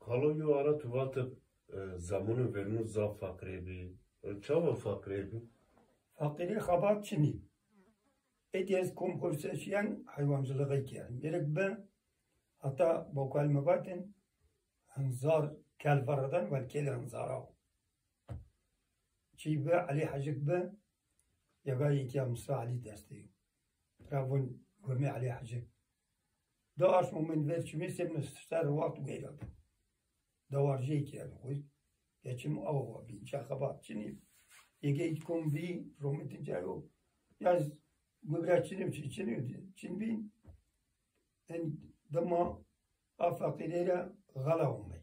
Kalo yo ara tuvatı zamanı verinu za fakrebi. Çava fakrebi? Fakiri xabat çini. Ediyaz komporsasyon hayvancılığı ki. Gerek ben hatta bokal mebatin hanzar kelfaradan ve kel hanzara. Çiğbe Ali Hacık ben yagayı ki Musa Ali desteği. Travun göme Ali Hacık. Da aş moment ver çimi semne star waqt geyrat. Da warje ki yani. Geçim avva bir çakabat çini. Ege itkom bi rometin jayo. Yaz gübraçını çini bin. En dama afakirera gala olmay.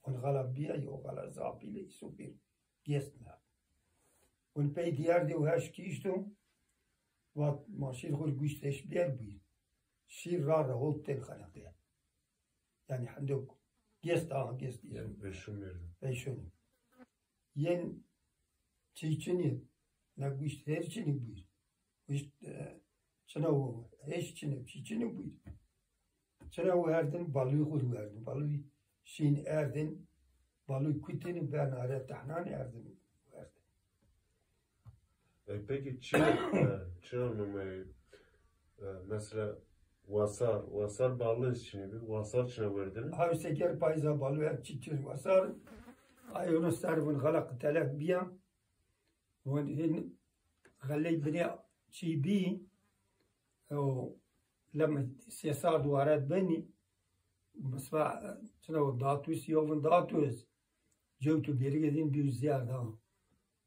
On gala biya yo gala zapile super gesna. On pey diyar de uhaş ki işto. Vat maşir khur güçteş biyer bu. Şir rara holten khanaqya. Yani handok gest Yani beşim verdim. Beşun. Yen çiçini na güçter çini bu. Güç çanav eş çini bu. Çanav erden balığı khur verdim. Balığı şin erden balığı kutini ben ara tahnan erden. Peki Çin'e mesela vasar balığı için bir vasar Çin'e verdiniz. Hay seker payza balığı çiçir vasar. Ay onu sarvın galak telak biya. Wen غلي بني شي بي او لما سياسات دوارات بني مسمع شنو داتوس يوفن داتوس جوتو بيرجدين بيو زيادة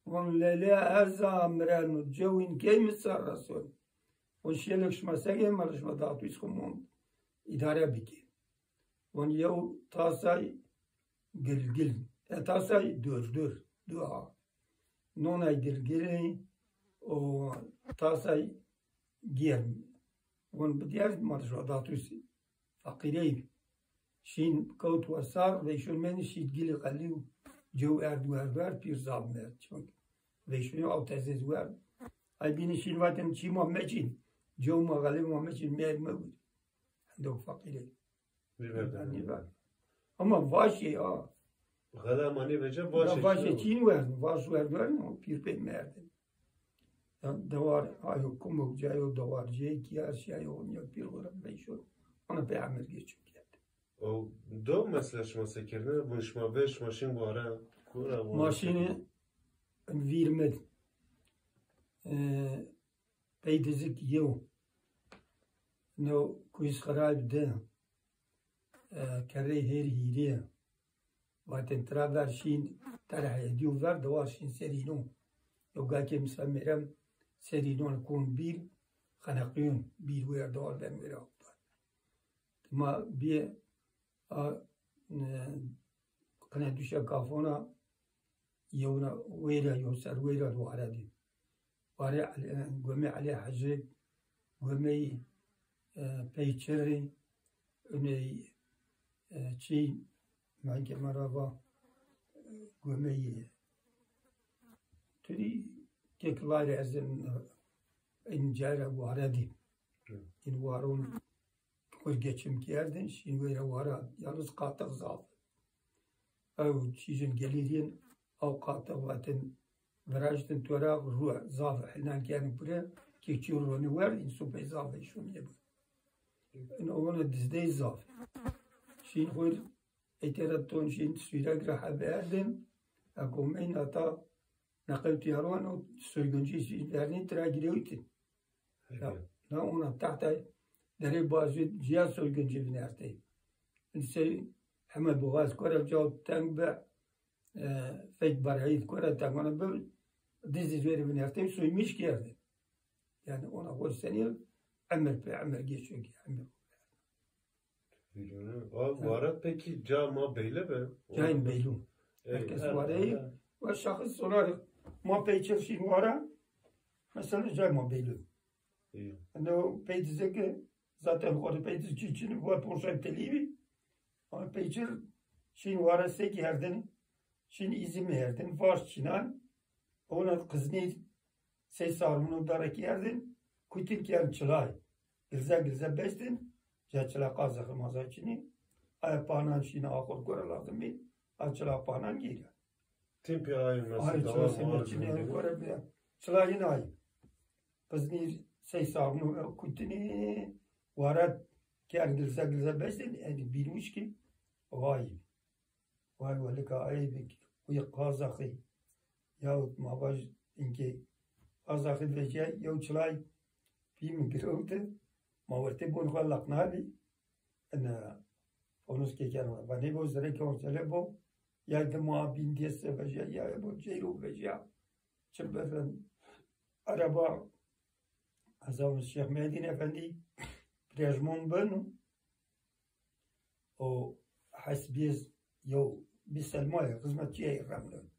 وان لا ارزا مران جوين كيم صار رسول وشيلك شما ساجي مرش ما داتوس خمون اداره بيكي وان يو تاساي جل تاساي دور دوا نونا جل o tasay giyem. On bdiar marjwa datusi fakirey. Şin kaut wasar ve şun men şid gili qalliu jo erduar pir zabmer. Çünkü ve şunu avtazez var. Ay bini şin vatem çi muhammeçin. Jo ma qalliu muhammeçin mer mevud. Andok fakirey. Ama vaşi a. Gala mani veje vaşi çin var. Vaş var no pir pe merdi. دوار آیو کمک جایو دوار جایی که اشیای اونیا پیر غرام بیشون آن به عمل گیچون کرد. او دو مسئله شما سکرنه بونشما بهش ماشین باره کورا ماشین ویرمد پیدزک یو نو کویس خراب ده کره هر هیریه واتن ترابر شین ترحی دیو ور دوار شین سرینو یو گاکی مسامرم سرینون کون بیل خنقیون بیل ویر دار بن ویر آباد ما بیه کنه دوشه کافونا یونا ویره یو سر ویره دواره دی واره گومه علی حجر گومه پیچری اونه چی من که مرابا گومه توی کلای از این جای واردی این وارون خود geçim کردن شین ویرا وارد یالوز قاطع زاف او چیزن گلیدین او قاطع واتن وراجتن تورا رو زاف حنان کردن بره که چورونی ور این سوپ زاف شون یه بود این اون دزده زاف شین خود اتراتون شین سویرا گرها بردن اقوم این اتا نقل تيران و سويجنجي درني تراجيوتي لا أنا تحت دري بازوت جيا سويجنجي بنارتي إنسي حمد بغاز كورة جاوب تنبع فيك برعيد كورة تنبع بل ديزي زويري بنارتي سوي مش كيرد يعني أنا أقول سنير عمر جيشو كي عمر وارد peki cama beyle be? Cain beylu. Herkes varayı ve şahıs sorar ma peyçer şin vara mesela cay ma beylu. Yani o peytize ki zaten o peytiz için bu porşan telibi ama peyçer şin vara seki herden şin izim herden var çinan ona kızni ses sarmunu daraki herden kutin ki çılay. Gilza bestin ja çıla qazı maza çini پانان شینا آخر گره لازم بی چلا پانان گیره تیم پی آی چلا مثلا سیمه چینه گره بیا چلا این آی پس نیر سی ساغنو کتنی وارد که گلزه بستن بیروش کی وای ولی که ای بکی وی قازاقی یا ما باش اینکه قازاقی بچه یا چلای فیلم گروته ما ورته بون خالق نالی ان اونس که کنم و نه باز داره که اونجا با یا دما بین دیسته بچه یا با جیرو بچه چه بدن عربا از اون شیخ مهدی افندی پریزمون بنو و حسبیز یو بسلمای قسمت چیه رمله